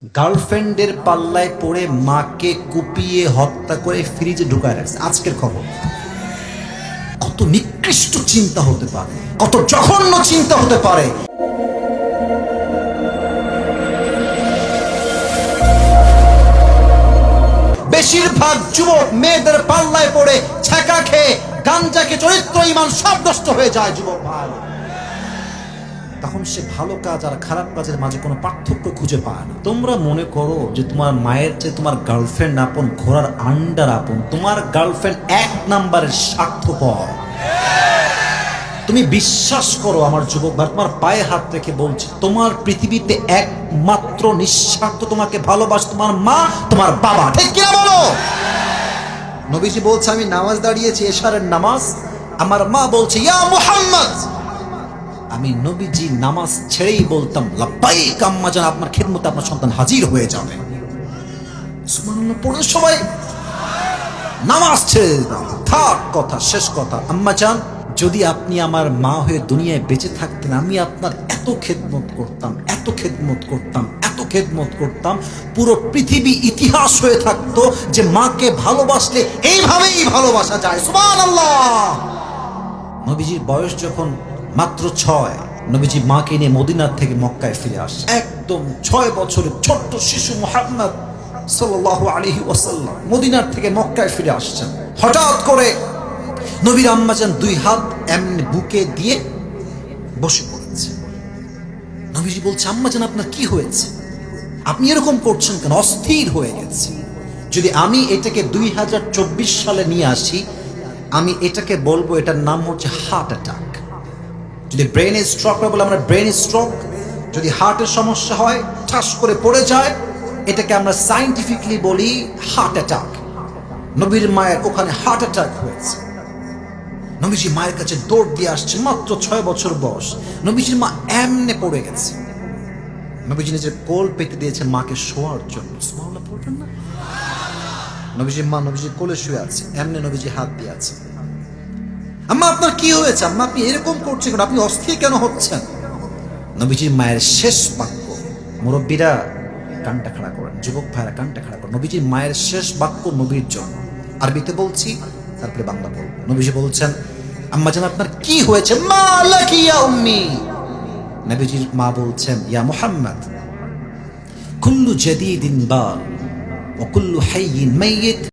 গার্লফ্রেন্ডের পাল্লায় পড়ে মাকে কুপিয়ে হত্যা করে ফ্রিজে ঢুকায় রাখছে। আজকের খবর। কত নিকৃষ্ট চিন্তা হতে পারে, কত জঘন্য চিন্তা হতে পারে। বেশিরভাগ যুবক মেয়েদের পাল্লায় পড়ে ছ্যাঁকা খেয়ে গাঞ্জাকে চরিত্র ইমান সব নষ্ট হয়ে যায়। যুবক ভাই, তখন সে ভালো কাজ আর খারাপ কাজের মাঝে কোনো পার্থক্য খুঁজে পায় না। তোমরা মনে করো যে তোমার মায়ের চেয়ে তোমার গার্লফ্রেন্ড আপন, ঘোড়ার আন্ডার আপন। তোমার গার্লফ্রেন্ড এক নাম্বারের স্বার্থপর। তুমি বিশ্বাস করো আমার যুবক ভাই, তোমার পায়ে হাত রেখে বলছি, তোমার পৃথিবীতে একমাত্র নিঃস্বার্থ তোমাকে ভালোবাসে তোমার মা, তোমার বাবা। ঠিক কিনা বলো? নবীজি বলছে, আমি নামাজ দাঁড়িয়েছি এশারের নামাজ, আমার মা বলছে ইয়া মুহাম্মদ। আমি নবীজি নামাজ ছেড়েই বলতাম লাব্বাইক আম্মা জান, আপনার খেদমতে আপনার সন্তান হাজির হয়ে যাবে। সুবহানাল্লাহ পড়ে সবাই নামাজ ছেড়ে দিতাম। থাক কথা, শেষ কথা। আম্মা জান, যদি আপনি আমার মা হয়ে দুনিয়ায় বেঁচে থাকতেন, আমি আপনার এত খেদমত করতাম, এত খেদমত করতাম, এত খেদমত করতাম, পুরো পৃথিবী ইতিহাস হয়ে থাকতো যে মাকে ভালোবাসলে এইভাবেই ভালোবাসা যায়। সুবহানাল্লাহ। নবীজির বয়স যখন মাত্র 6, নবীজি মাকে নিয়ে মদিনার থেকে মক্কায় ফিরে আসে। একদম 6 বছরের ছোট্ট শিশু মুহাম্মদ সাল্লাল্লাহু আলাইহি ওয়াসাল্লাম মদিনার থেকে মক্কায় ফিরে আসছেন। হঠাৎ করে নবীর আম্মাজান 2 হাত এমনি বুকে দিয়ে বসে পড়েছে। নবীজি বলছে, আম্মাজান আপনার কি হয়েছে? আপনি এরকম করছেন কেন? অস্থির হয়ে গেছে। যদি আমি এটাকে 2024 সালে নিয়ে আসি, আমি এটাকে বলবো এটার নাম হচ্ছে হার্ট অ্যাটাক। যদি ব্রেনে স্ট্রোক হয় বলে আমরা ব্রেন স্ট্রোক। যদি হার্টের সমস্যা হয়, ঠাস করে পড়ে যায়, এটাকে আমরা সায়েন্টিফিকলি বলি হার্ট অ্যাটাক। নবীর মায়ের ওখানে হার্ট অ্যাটাক হয়েছে। নবীজি মায়ের কাছে দৌড় দিয়ে আসছে, মাত্র 6 বছর বয়স। নবীজির মা এমনে পড়ে গেছে। নবীজি নিজের কোল পেতে দিয়েছে মাকে শোয়ার জন্য। সুবহানাল্লাহ পড়বেন না? নবীজির মা নবীজির কোলে শুয়ে আছে, এমনে নবীজি হাত দিয়ে আছে। আম্মা আপনার কি হয়েছে? আম্মা আপনি এরকম করছেন কেন? আপনি অস্থির কেন হচ্ছেন? নবীজির মায়ের শেষ বাক্য, মুরব্বীরা কানটা খাড়া করেন, যুবক ভাইরা কানটা খাড়া করেন। নবীজির মায়ের শেষ বাক্য নবীর জন্য। আরবিতে বলছি, তারপরে বাংলা বলবো। নবীজি বলছেন, আম্মা জান আপনার কি হয়েছে? মা লাকি ইয়া উম্মি। নবীজির মা বলছেন, ইয়া মুহাম্মদ, কুল্লু জাদীদিন বা ওয়া কুল্লু হাইয়িন মাইয়িত।